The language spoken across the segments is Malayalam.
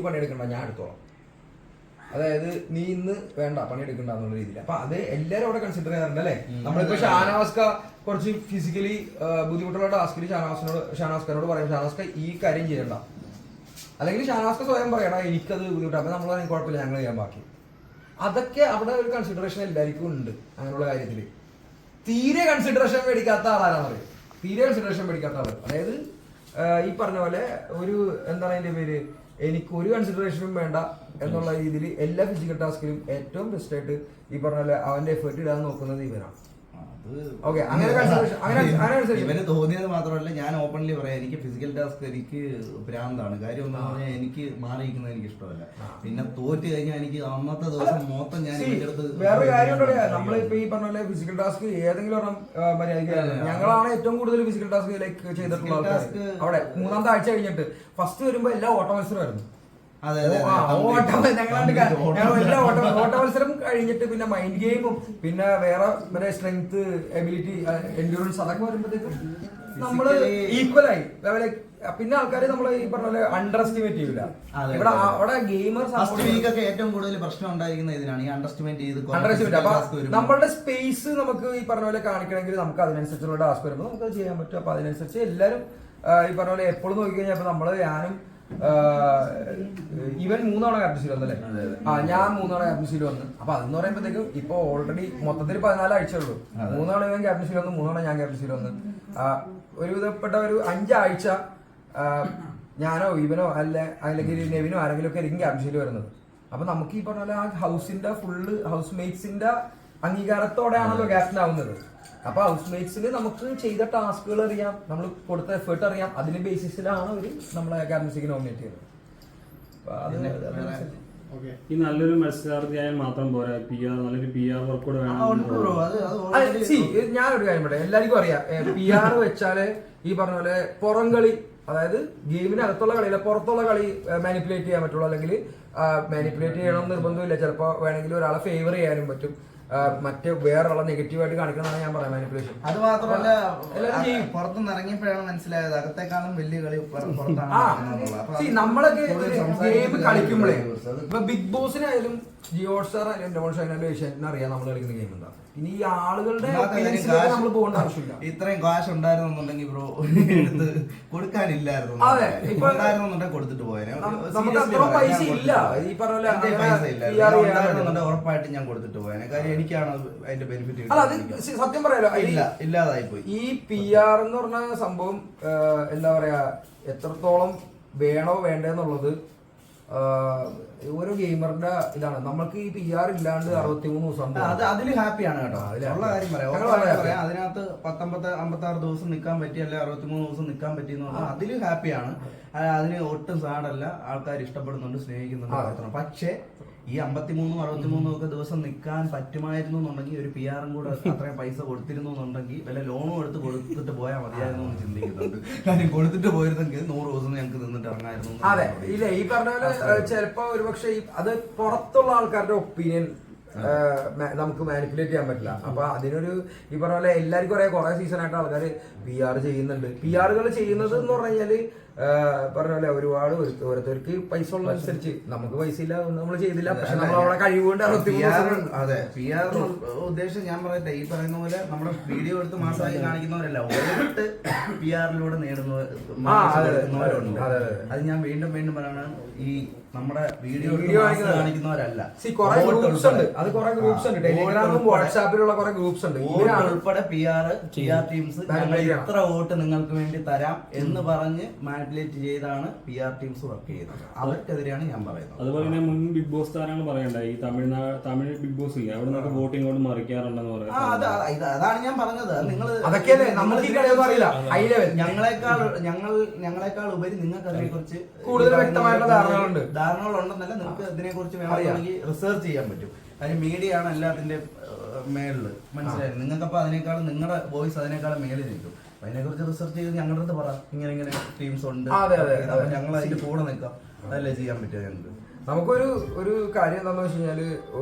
പണിയെടുക്കണ്ട, ഞാൻ എടുത്തോളാം. അതായത് നീ ഇന്ന് വേണ്ട പണിയെടുക്കണ്ട എന്നുള്ള രീതിയിൽ. അപ്പൊ അത് എല്ലാരും അവിടെ കൺസിഡർ ചെയ്യാറുണ്ട് അല്ലേ. നമ്മളിപ്പോ ഷാനവാസ്ക കുറച്ച് ഫിസിക്കലി ബുദ്ധിമുട്ടുള്ള ടാസ്കിൽ ഷാനവാസ്കനോട് പറയും ഷാനവാസ്ക ഈ കാര്യം ചെയ്യണ്ട, അല്ലെങ്കിൽ ഷാനവാസ്ക സ്വയം പറയണം എനിക്കത് ബുദ്ധിമുട്ടാണ്, അപ്പൊ നമ്മൾ പറയും കുഴപ്പമില്ല ഞങ്ങൾ ചെയ്യാൻ ബാക്കി. അതൊക്കെ അവിടെ ഒരു കൺസിഡറേഷൻ എല്ലാവർക്കും ഉണ്ട് അങ്ങനെയുള്ള കാര്യത്തില്. തീരെ കൺസിഡറേഷൻ മേടിക്കാത്ത ആളാരാന്ന് പറയും. തീരെ കൺസിഡറേഷൻ മേടിക്കാത്ത ആള്, അതായത് ഈ പറഞ്ഞ പോലെ ഒരു എന്താണ് അതിന്റെ പേര്, എനിക്ക് ഒരു കൺസിഡറേഷനും വേണ്ട എന്നുള്ള രീതിയിൽ എല്ലാ ഫിസിക്കൽ ടാസ്കിലും ഏറ്റവും ബെസ്റ്റ് ആയിട്ട് ഈ പറഞ്ഞ പോലെ അവന്റെ എഫേർട്ട് ഇടാൻ നോക്കുന്നത് ഇവനാണ്. ഇവന് തോന്നിയത് മാത്രമല്ല, ഞാൻ ഓപ്പൺലി പറയാം, എനിക്ക് ഫിസിക്കൽ ടാസ്ക് എനിക്ക് ഭ്രാന്താണ്. കാര്യം എന്താ പറഞ്ഞാൽ എനിക്ക് മാറിയിരിക്കുന്നത് എനിക്ക് ഇഷ്ടമല്ല. പിന്നെ തോറ്റ് കഴിഞ്ഞാൽ എനിക്ക് അന്നത്തെ ദിവസം മൊത്തം ഞാൻ വേറെ കാര്യം നമ്മളിപ്പോ ഈ പറഞ്ഞ പോലെ ഫിസിക്കൽ ടാസ്ക് ഏതെങ്കിലും ഒരെണ്ണം മര്യാദ, ഞങ്ങളാണ് ഏറ്റവും കൂടുതൽ ഫിസിക്കൽ ടാസ്ക് ചെയ്തിട്ടുള്ള ടാസ്ക്. അവിടെ മൂന്നാമത്തെ ആഴ്ച കഴിഞ്ഞിട്ട് ഫസ്റ്റ് വരുമ്പോ എല്ലാ ഓട്ട മത്സരമായിരുന്നു. ഓട്ട മത്സരം കഴിഞ്ഞിട്ട് പിന്നെ മൈൻഡ് ഗെയിമും പിന്നെ വേറെ സ്ട്രെങ്ത്, എബിലിറ്റി, എൻഡ്യൂറൻസ് അതൊക്കെ വരുമ്പോഴത്തേക്കും നമ്മള് ഈക്വലായി. പിന്നെ ആൾക്കാര് നമ്മള് ഈ പറഞ്ഞ പോലെ അണ്ടർ എസ്റ്റിമേറ്റ് ചെയ്യൂല. ഇവിടെ അവിടെ ഗെയിമേഴ്സ് ഏറ്റവും കൂടുതൽ പ്രശ്നം ഉണ്ടായിരിക്കുന്ന ഇതിനാണ് ഈ അണ്ടർഎസ്റ്റിമേറ്റ് ചെയ്ത്. അപ്പൊ നമ്മളുടെ സ്പേസ് നമുക്ക് ഈ പറഞ്ഞ പോലെ കാണിക്കണമെങ്കിൽ നമുക്ക് അതിനനുസരിച്ചുള്ള ടാസ്ക് വരുമ്പോൾ നമുക്ക് അത് ചെയ്യാൻ പറ്റും. അപ്പൊ അതിനനുസരിച്ച് എല്ലാരും ഈ പറഞ്ഞ പോലെ എപ്പോഴും നോക്കിക്കഴിഞ്ഞാൽ ഞാനും ഇവൻ 3 തവണ ക്യാപ്റ്റൻസിൽ വന്നല്ലേ. ഞാൻ 3 തവണ ക്യാപ്റ്റൻസിൽ വന്ന്. അപ്പൊ അതെന്ന് പറയുമ്പോഴത്തേക്കും ഇപ്പൊ ഓൾറെഡി മൊത്തത്തിൽ 14 ആഴ്ചയുള്ളൂ. 3 തവണ ഇവൻ ക്യാപ്റ്റൻസിൽ വന്ന്, 3 തവണ ഞാൻ ക്യാപ്റ്റൻസിൽ വന്ന്. ഒരു വിധപ്പെട്ട ഒരു 5 ആഴ്ച ഞാനോ ഇവനോ അല്ലെങ്കിൽ നെവിനോ ആരെങ്കിലും ഒക്കെ ആയിരിക്കും ക്യാപ്റ്റൻസിൽ വരുന്നത്. അപ്പൊ നമുക്ക് ഈ പറഞ്ഞ പോലെ ആ ഹൗസിന്റെ ഫുള്ള് ഹൗസ് മേറ്റ്സിന്റെ അംഗീകാരത്തോടെയാണല്ലോ ക്യാപ്റ്റൻ ആവുന്നത്. അപ്പൊ ഹൗസ് മേറ്റ്സിന് നമുക്ക് ചെയ്ത ടാസ്കുകൾ അറിയാം, നമ്മൾ കൊടുത്ത എഫേർട്ട് അറിയാം. അതിന്റെ ബേസിസിലാണ് അവര് നമ്മളെ ക്യാപ്റ്റൻസിക്ക് നോമിനേറ്റ് ചെയ്യുന്നത്. ഈ നല്ലൊരു മത്സരാർത്ഥിയായാൽ മാത്രം പോരാ, നല്ലൊരു PR വർക്കോട് വേണം. ഞാനൊരു കാര്യം പറയാം, എല്ലാവർക്കും അറിയാം PR വെച്ചാല് ഈ പറഞ്ഞ പോലെ പുറം കളി, അതായത് ഗെയിമിനകത്തുള്ള കളിയില്ല പുറത്തുള്ള കളി മാനിപ്പുലേറ്റ് ചെയ്യാൻ പറ്റുള്ളൂ. അല്ലെങ്കിൽ മാനിപ്പുലേറ്റ് ചെയ്യണമെന്ന് നിർബന്ധമില്ല. ചിലപ്പോൾ വേണമെങ്കിൽ ഒരാളെ ഫേവർ ചെയ്യാനും പറ്റും. മറ്റേ വേറെയുള്ള നെഗറ്റീവായിട്ട് കാണിക്കണമെന്നാണ് ഞാൻ പറയാം മാനിപ്പുലേഷൻ. അത് മാത്രമല്ല പുറത്തുനിന്ന് ഇറങ്ങിയപ്പോഴാണ് മനസ്സിലായത് അകത്തേക്കാളും വലിയ കളി പുറത്താണ്. നമ്മളൊക്കെ ഗെയിം കളിക്കുമ്പോഴേ ഇപ്പൊ ബിഗ് ബോസിനായാലും ജിയോ സ്റ്റാർ ആയാലും ഡോൺ ഷൈനായാലും ഏഷ്യാനെറ്റിന് അറിയാം നമ്മൾ കളിക്കുന്ന ഗെയിം എന്താ. ഇനി ഈ ആളുകളുടെ നമ്മൾ പോകേണ്ട ആവശ്യമില്ല. ഇത്രയും കാശ് ഉണ്ടായിരുന്നുണ്ടെങ്കിൽ ബ്രോ എടുത്ത് കൊടുക്കാനില്ലായിരുന്നു. അതെ, ഇപ്പൊ കൊടുത്തിട്ട് പോയേനെ. നമുക്ക് അത്ര പൈസ ഇല്ല. ഈ പറഞ്ഞ ഉറപ്പായിട്ട് ഞാൻ കൊടുത്തിട്ട് പോയേനെ. കാര്യം എനിക്കാണ് അതിന്റെ ബെനിഫിറ്റ്. അത് സത്യം പറയാലോ, ഇല്ലാതായി പോയി. ഈ PR എന്ന് പറഞ്ഞ സംഭവം എന്താ പറയാ, എത്രത്തോളം വേണോ വേണ്ടെന്നുള്ളത് ഓരോ ഗെയിമറിന്റെ ഇതാണ്. നമുക്ക് ഈ PR ഇല്ലാണ്ട് 63 ദിവസം അതില് ഹാപ്പിയാണ് കേട്ടോ. ഉള്ള കാര്യം പറയാം, അതിനകത്ത് 56 ദിവസം നിൽക്കാൻ പറ്റി, അല്ലെ 63 ദിവസം നിൽക്കാൻ പറ്റിയെന്ന് പറഞ്ഞാൽ അതില് ഹാപ്പിയാണ്. അതിന് ഒട്ടും സാഡല്ല, ആൾക്കാർ ഇഷ്ടപ്പെടുന്നുണ്ട്, സ്നേഹിക്കുന്നുണ്ട്. പക്ഷേ ഈ 53-63 ഒക്കെ ദിവസം നിൽക്കാൻ പറ്റുമായിരുന്നു എന്നുണ്ടെങ്കിൽ ഒരു PR കൂടെ അത്രയും പൈസ കൊടുത്തിരുന്നു എന്നുണ്ടെങ്കിൽ വല്ല ലോണും എടുത്ത് കൊടുത്തിട്ട് പോയാൽ മതിയായിരുന്നു എന്ന് ചിന്തിക്കുന്നുണ്ട്. കാര്യം കൊടുത്തിട്ട് പോയിരുന്നെങ്കിൽ 100 ദിവസം ഞങ്ങൾക്ക് നിന്നിട്ട് ഇറങ്ങായിരുന്നു. അതെ, ഇല്ല ഈ പറഞ്ഞ പോലെ ചിലപ്പോ ഒരുപക്ഷെ അത് പുറത്തുള്ള ആൾക്കാരുടെ ഒപ്പീനിയൻ നമുക്ക് മാനിപ്പുലേറ്റ് ചെയ്യാൻ പറ്റില്ല. അപ്പൊ അതിനൊരു ഈ പറഞ്ഞ പോലെ എല്ലാവർക്കും കുറെ സീസണായിട്ട് ആൾക്കാർ PR ചെയ്യുന്നുണ്ട്. PRകൾ ചെയ്യുന്നത് എന്ന് പറഞ്ഞു കഴിഞ്ഞാല് പറഞ്ഞ പോലെ ഒരുപാട് ഓരോരുത്തർക്ക് പൈസ ഉള്ളതനുസരിച്ച്, നമുക്ക് പൈസ ഇല്ല നമ്മൾ ചെയ്തില്ല, പക്ഷെ നമ്മൾ അവിടെ കഴിവുകൊണ്ട്. അതെ, PR ഉദ്ദേശം ഞാൻ പറയട്ടെ, ഈ പറയുന്ന പോലെ നമ്മുടെ വീഡിയോ എടുത്ത് മാസമായി കാണിക്കുന്നവരല്ല, ഓരോട്ട് PR നേടുന്നവരുണ്ട്. അത് ഞാൻ വീണ്ടും വീണ്ടും പറയണം, ഈ നമ്മുടെ വീഡിയോ കാണിക്കുന്നവരല്ല. അത് കുറെ ഗ്രൂപ്പ്സ് ഉണ്ട്, ടെലിഗ്രാമും വാട്സാപ്പിലുള്ള കുറെ ഗ്രൂപ്പ്സ് ഉണ്ട്. ഉൾപ്പെടെ PR ടീംസ് എത്ര വോട്ട് നിങ്ങൾക്ക് വേണ്ടി തരാം എന്ന് പറഞ്ഞ് മാനിപ്പുലേറ്റ് ചെയ്താണ് PR ടീംസ് വർക്ക് ചെയ്യുന്നത്. അവർക്കെതിരെയാണ് ഞാൻ പറയുന്നത്. അതുപോലെ തന്നെ മുൻ ബിഗ് ബോസ് താരങ്ങൾ പറയണ്ട, ഈ തമിഴ് ബിഗ് ബോസ് ഇല്ലേ, അവിടെ നിന്നൊക്കെ വോട്ടിംഗ് കൊണ്ട് മറിക്കാറുണ്ടെന്ന് പറയുന്നത്. അതാണ് ഞാൻ പറഞ്ഞത്. നിങ്ങൾ ഞങ്ങളെക്കാൾ ഉപരി നിങ്ങൾക്ക് അതിനെ കുറിച്ച് കൂടുതൽ വ്യക്തമായിട്ടുള്ള ധാരണകളുണ്ടെന്നല്ല, നിങ്ങൾക്ക് ഇതിനെ കുറിച്ച് വേണമെങ്കിൽ റിസർച്ച് ചെയ്യാൻ പറ്റും. കാര്യം മീഡിയ ആണ് എല്ലാത്തിന്റെ മേളില്, മനസ്സിലായി. നിങ്ങൾക്കപ്പോ അതിനേക്കാളും നിങ്ങളുടെ വോയിസ് അതിനേക്കാളും മേളിൽ നിൽക്കും. അതിനെ കുറിച്ച് റിസർച്ച് ചെയ്ത് ഞങ്ങളുടെ അടുത്ത് പറ, ഇങ്ങനെ ടീംസ് ഉണ്ട്, ഞങ്ങൾ അതിന്റെ കൂടെ നിൽക്കാം. അതല്ലേ ചെയ്യാൻ പറ്റുക ഞങ്ങൾക്ക്. നമുക്കൊരു കാര്യം എന്താണെന്ന് വെച്ച് കഴിഞ്ഞാല്,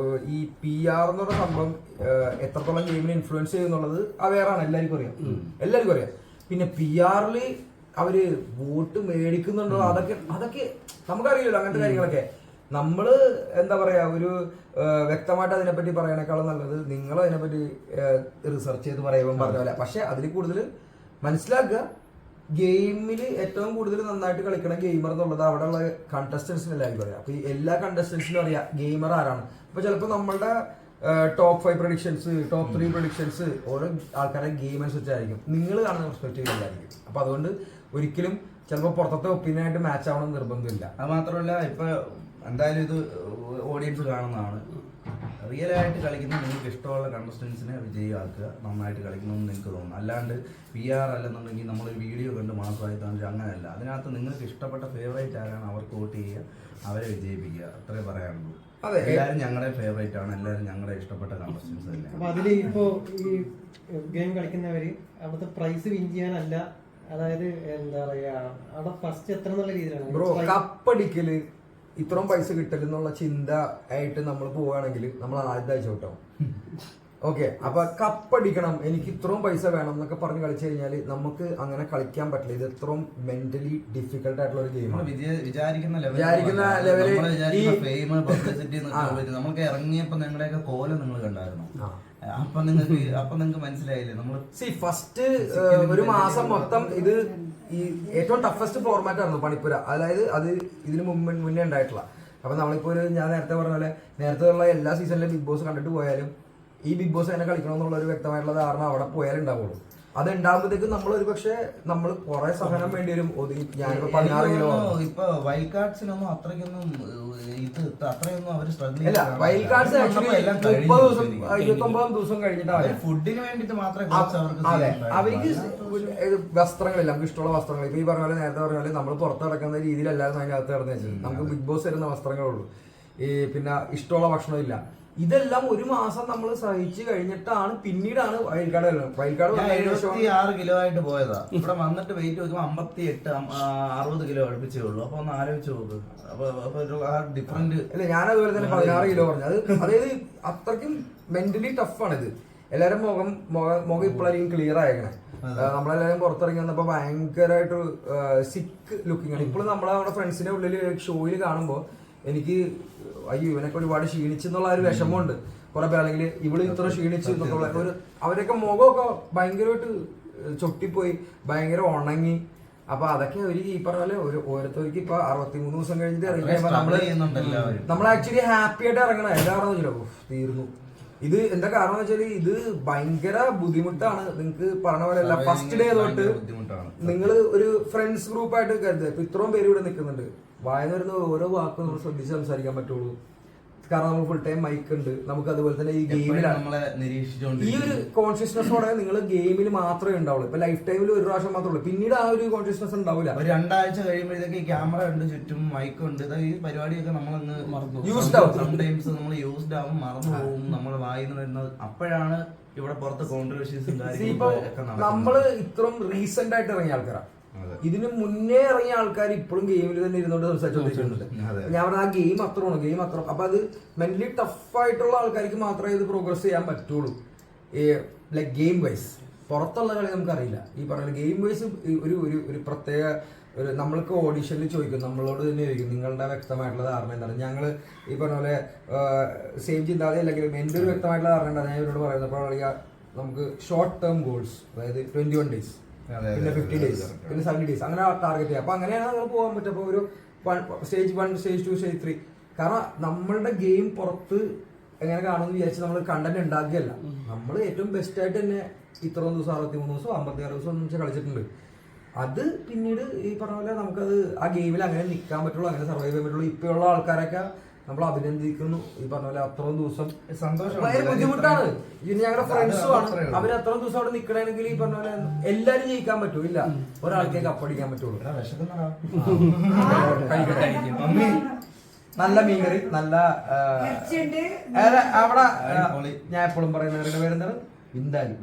ഈ PR എന്ന് പറഞ്ഞ സംഭവം എത്രത്തോളം ഗെയിമിനെ ഇൻഫ്ലുവൻസ് ചെയ്യുന്നുള്ളത് അവെയറാണ്, എല്ലാവർക്കും അറിയാം. പിന്നെ PRല് അവര് വോട്ട് മേടിക്കുന്നുണ്ടോ, അതൊക്കെ നമുക്കറിയില്ലല്ലോ അങ്ങനത്തെ കാര്യങ്ങളൊക്കെ. നമ്മള് എന്താ പറയാ, ഒരു വ്യക്തമായിട്ട് അതിനെപ്പറ്റി പറയണേക്കാളും നല്ലത് നിങ്ങൾ അതിനെപ്പറ്റി റിസർച്ച് ചെയ്ത് പറയുമ്പോൾ പറഞ്ഞ പോലെ. പക്ഷെ അതിൽ കൂടുതൽ മനസ്സിലാക്കുക, ഗെയിമിൽ ഏറ്റവും കൂടുതൽ നന്നായിട്ട് കളിക്കണ ഗെയിമർ എന്നുള്ളത് അവിടെയുള്ള കണ്ടസ്റ്റൻസിനെല്ലാവരും പറയാം. അപ്പൊ ഈ എല്ലാ കണ്ടസ്റ്റൻസിനും അറിയാം ഗെയിമർ ആരാണ്. അപ്പൊ ചിലപ്പോൾ നമ്മളുടെ ടോപ്പ് 5 പ്രഡിക്ഷൻസ്, ടോപ്പ് 3 പ്രഡിക്ഷൻസ് ഓരോ ആൾക്കാരുടെ ഗെയിം അനുസരിച്ചായിരിക്കും, നിങ്ങൾ കാണുന്ന പെർസ്പെക്റ്റീവ് ഇല്ലായിരിക്കും. അപ്പൊ അതുകൊണ്ട് ഒരിക്കലും ചിലപ്പോൾ പുറത്തത്തെ ഒപ്പീനിയനായിട്ട് മാച്ച് ആവണം നിർബന്ധമില്ല. അത് മാത്രമല്ല, ഇപ്പൊ എന്തായാലും ഇത് ഓഡിയൻസ് കാണുന്നതാണ്. റിയൽ ആയിട്ട് കളിക്കുന്ന നിങ്ങൾക്ക് ഇഷ്ടമുള്ള കണ്ടസ്റ്റൻസിനെ വിജയിയാക്കുക, നന്നായിട്ട് കളിക്കണമെന്ന് നിങ്ങൾക്ക് തോന്നുന്നു. അല്ലാണ്ട് PR അല്ലെന്നുണ്ടെങ്കിൽ നമ്മളൊരു വീഡിയോ കണ്ട് മാത്രമായി കാണിച്ചാൽ അങ്ങനെയല്ല. അതിനകത്ത് നിങ്ങൾക്ക് ഇഷ്ടപ്പെട്ട ഫേവറേറ്റ് ആരാണ് അവർക്ക് വോട്ട് ചെയ്യുക, അവരെ വിജയിപ്പിക്കുക, അത്രേ പറയാനുള്ളൂ. എല്ലാവരും ഞങ്ങളുടെ ഫേവറേറ്റ് ആണ്, എല്ലാവരും ഞങ്ങളുടെ ഇഷ്ടപ്പെട്ട കണ്ടസ്റ്റൻസ് തന്നെ. അപ്പൊ അതില് ഇപ്പോ ഈ ഗെയിം കളിക്കുന്നവര് അവിടുത്തെ പ്രൈസ് വിൻ ചെയ്യാനല്ല, അതായത് എന്താ പറയാ, അവിടെ ഫസ്റ്റ് എത്ര എന്നുള്ള രീതിയിലാണ് ബ്രോ കപ്പടിക്കല് ഇത്രയും പൈസ കിട്ടലെന്നുള്ള ചിന്ത ആയിട്ട് നമ്മൾ പോവുകയാണെങ്കിൽ നമ്മൾ ആദ്യത്തെ ആഴ്ച കിട്ടും. ഓക്കെ, അപ്പൊ കപ്പടിക്കണം, എനിക്ക് ഇത്രയും പൈസ വേണം എന്നൊക്കെ പറഞ്ഞ് കളിച്ചു കഴിഞ്ഞാൽ നമുക്ക് അങ്ങനെ കളിക്കാൻ പറ്റില്ല. ഇത് ഇത്രയും മെന്റലി ഡിഫിക്കൽട്ട് ആയിട്ടുള്ള ഒരു ഗെയിമാണ്. വിചാരിക്കുന്ന ലെവലിൽ നമുക്ക് ഇറങ്ങിയപ്പോ നിങ്ങളുടെയൊക്കെ കോലം നിങ്ങൾ കണ്ടായിരുന്നു. അപ്പൊ നിങ്ങൾക്ക് മനസ്സിലായില്ലേ നമ്മൾ ഫസ്റ്റ് ഒരു മാസം മൊത്തം ഇത് ഈ ഏറ്റവും ടഫസ്റ്റ് ഫോർമാറ്റ് ആയിരുന്നു പണിപ്പുര. അതായത് അത് ഇതിന് മുന്നേ ഉണ്ടായിട്ടുള്ള. അപ്പൊ നമ്മളിപ്പോ ഞാൻ നേരത്തെ പറഞ്ഞ പോലെ നേരത്തെ ഉള്ള എല്ലാ സീസണിലും ബിഗ് ബോസ് കണ്ടിട്ട് പോയാലും ഈ ബിഗ് ബോസ് എങ്ങനെ കളിക്കണമെന്നുള്ള ഒരു വ്യക്തമായിട്ടുള്ള ധാരണ അവിടെ പോയാലും ഉണ്ടാവുള്ളൂ. അത് ഉണ്ടാകുമ്പോഴത്തേക്കും നമ്മൾ ഒരു പക്ഷെ നമ്മൾ കുറെ സഹനം വേണ്ടി വരും. ഞാനിപ്പോ 16 കിലോ ഇപ്പൊ വൈൽഡ് കാർഡ്സിനൊന്നും അത്രയൊന്നും അവർ സ്ട്രഗിൾ അല്ല. വൈൽഡ് കാർഡ്സ് ആക്ച്വലി 30 ദിവസം 29 ദിവസം കഴിഞ്ഞിട്ടാണ് ഫുഡിന് വേണ്ടിട്ട് മാത്രമേ അവർക്ക് വസ്ത്രങ്ങളില്ല, നമുക്ക് ഇഷ്ടമുള്ള വസ്ത്രങ്ങൾ. ഇപ്പൊ ഈ പറഞ്ഞ പോലെ നേരത്തെ പറഞ്ഞ പോലെ നമ്മൾ പുറത്ത് കിടക്കുന്ന രീതിയിലല്ലാതെ അതിന്റെ അകത്ത് കിടന്നു വെച്ചത് നമുക്ക് ബിഗ് ബോസ് തരുന്ന വസ്ത്രങ്ങളുള്ളൂ. ഈ പിന്നെ ഇഷ്ടമുള്ള ഭക്ഷണം ഇല്ല. ഇതെല്ലാം ഒരു മാസം നമ്മൾ സഹിച്ചു കഴിഞ്ഞിട്ടാണ് പിന്നീടാണ് വൈൽഡ് കാർഡ് വരുന്നത്. വൈൽഡ് കാർഡ് 76 കിലോ ആയിട്ട് പോയതാ. ഇവിടെ വന്നിട്ട് വെയിറ്റ് നോക്കുമ്പോൾ 58-60 കിലോ അടുപ്പിച്ചേ ഉള്ളൂ. അപ്പൊ ഒന്ന് ആലോചിച്ച് നോക്ക്. അപ്പൊ ഡിഫറെന്റ് അല്ല, ഞാൻ അതുപോലെ തന്നെ 16 കിലോ പറഞ്ഞു. അത് അതായത് അത്രയ്ക്കും മെന്റലി ടഫാണ് ഇത്. എല്ലാരും മുഖം ഇപ്പോഴായിരിക്കും ക്ലിയർ ആയേക്കണേ. നമ്മളെല്ലാരും പുറത്തിറങ്ങി വന്നപ്പോ ഭയങ്കരമായിട്ട് സിക്ക് ലുക്കിംഗ് ആണ്. ഇപ്പോഴും നമ്മുടെ ഫ്രണ്ട്സിന്റെ ഉള്ളിൽ ഷോയിൽ കാണുമ്പോൾ എനിക്ക് അയ്യോ ഇവനൊക്കെ ഒരുപാട് ക്ഷീണിച്ചെന്നുള്ള ഒരു വിഷമമുണ്ട്. കുറെ പേർ അല്ലെങ്കിൽ ഇവിടെ ഇത്ര ക്ഷീണിച്ചു എന്നുള്ള ഒരു അവരൊക്കെ മുഖമൊക്കെ ഭയങ്കരമായിട്ട് ചൊട്ടിപ്പോയി, ഭയങ്കര ഉണങ്ങി. അപ്പൊ അതൊക്കെ ഒരു ഈ പറഞ്ഞ പോലെ ഓരോരുത്തർക്ക് ഇപ്പൊ 63 ദിവസം കഴിഞ്ഞിട്ട് ഇറങ്ങിയപ്പോ നമ്മൾ ആക്ച്വലി ഹാപ്പി ആയിട്ട് ഇറങ്ങണം. എന്താ കാരണം വെച്ചാലോ തീർന്നു. ഇത് എന്താ കാരണം വെച്ചാല് ഇത് ഭയങ്കര ബുദ്ധിമുട്ടാണ്. നിങ്ങൾക്ക് പറഞ്ഞ പോലെ അല്ല, ഫസ്റ്റ് ഡേ തൊട്ട് നിങ്ങൾ ഒരു ഫ്രണ്ട്സ് ഗ്രൂപ്പായിട്ട് കരുതുക. ഇപ്പൊ ഇത്രയും പേര് ഇവിടെ നിൽക്കുന്നുണ്ട്, വായന വരുന്ന ഓരോ വാക്കും നമ്മൾ ശ്രദ്ധിച്ച് സംസാരിക്കാൻ പറ്റുള്ളൂ. കാരണം നമ്മൾ ഫുൾ ടൈം മൈക്ക് ഉണ്ട്. നമുക്ക് അതുപോലെ തന്നെ ഈ ഗെയിമിലാണ് ഈ ഒരു കോൺഷ്യസ്നെസ്സോടെ നിങ്ങൾ ഗെയിമിൽ മാത്രമേ ഉണ്ടാവുള്ളൂ. ഇപ്പൊ ലൈഫ് ടൈമിൽ ഒരു പ്രാവശ്യം മാത്രമേ ഉള്ളൂ. പിന്നീട് ആ ഒരു കോൺഷ്യസ്നെസ് ഉണ്ടാവില്ല. ഒരു 2 ആഴ്ച കഴിയുമ്പോഴത്തേക്ക് ക്യാമറ ഉണ്ട്, ചുറ്റും മൈക്ക് ഉണ്ട്. ഈ പരിപാടിയൊക്കെ നമ്മളങ്ങ് യൂസ്ഡ് ആവും. സംടൈംസ് നമ്മൾ യൂസ്ഡ് ആവും, മറന്നു പോകും. നമ്മൾ വായിന്ന് വരുന്നത് അപ്പോഴാണ് ഇവിടെ പുറത്ത് കോൺട്രവേഴ്സീസും കാര്യങ്ങളും. നമ്മള് ഇത്രയും റീസെന്റ് ആയിട്ട് ഇറങ്ങിയ ആൾക്കാരാണ്. ഇതിന് മുന്നേ ഇറങ്ങിയ ആൾക്കാർ ഇപ്പോഴും ഗെയിമിൽ തന്നെ ഇരുന്നോണ്ട് സംസാരിച്ചോണ്ടിരിക്കുന്നുണ്ട്. ഞാൻ പറഞ്ഞ ആ ഗെയിം അത്രയാണ്, ഗെയിം അത്ര. അപ്പൊ അത് മെന്റലി ടഫ് ആയിട്ടുള്ള ആൾക്കാർക്ക് മാത്രമേ ഇത് പ്രോഗ്രസ് ചെയ്യാൻ പറ്റുള്ളൂ. ലൈക് ഗെയിം വൈസ് പുറത്തുള്ള കളി നമുക്കറിയില്ല. ഈ പറഞ്ഞ ഗെയിം വൈസ് ഒരു പ്രത്യേക ഒരു നമ്മൾക്ക് ഓഡീഷനിൽ ചോദിക്കും, നമ്മളോട് തന്നെ ചോദിക്കും നിങ്ങളുടെ വ്യക്തമായിട്ടുള്ള ധാരണ എന്താണ്. ഞങ്ങൾ ഈ പറഞ്ഞ പോലെ സെയിം ചിന്താതെ അല്ലെങ്കിൽ എൻ്റെ ഒരു വ്യക്തമായിട്ടുള്ള ധാരണ എന്താണ് ഞാൻ ഇവരോട് പറയുന്നപ്പോൾ നമുക്ക് ഷോർട്ട് ടേം ഗോൾസ്, അതായത് 21 days, പിന്നെ 50 days, പിന്നെ 70 days, അങ്ങനെ ടാർഗറ്റ് ചെയ്യാം. അപ്പൊ അങ്ങനെയാണ് നമ്മൾ പോകാൻ പറ്റും. അപ്പോൾ ഒരു സ്റ്റേജ് 1, സ്റ്റേജ് 2, സ്റ്റേജ് 3. കാരണം നമ്മളുടെ ഗെയിം പുറത്ത് എങ്ങനെ കാണുമെന്ന് വിചാരിച്ച് നമ്മൾ കണ്ടന്റ് ഉണ്ടാക്കിയല്ല. നമ്മൾ ഏറ്റവും ബെസ്റ്റ് ആയിട്ട് തന്നെ ഇത്രയും ദിവസം 63 ദിവസം 56 ദിവസം ഒന്നും കളിച്ചിട്ടുണ്ട്. അത് പിന്നീട് ഈ പറഞ്ഞ പോലെ നമുക്കത് ആ ഗെയിമിൽ അങ്ങനെ നിൽക്കാൻ പറ്റുള്ളൂ, അങ്ങനെ സർവൈവ് ചെയ്യാൻ പറ്റുള്ളൂ. ഇപ്പോഴുള്ള ആൾക്കാരൊക്കെ നമ്മൾ അഭിനന്ദിക്കുന്നു. ഈ പറഞ്ഞ പോലെ അത്രയും ദിവസം സന്തോഷം. ഭയങ്കര ബുദ്ധിമുട്ടാണ്. ഇത് ഞങ്ങളുടെ ഫ്രണ്ട്സും ആണ്. അവർ അത്രയും ദിവസം അവിടെ നിൽക്കണമെങ്കിൽ ഈ പറഞ്ഞ പോലെ എല്ലാരും ജയിക്കാൻ പറ്റൂല, ഒരാൾക്കേ കപ്പടിക്കാൻ പറ്റുള്ളൂ. നല്ല മീൻകറി, നല്ല അവിടെ ഞാൻ എപ്പോഴും പറയുന്നവരുടെ പേരെന്താണ്, വിന്താലി.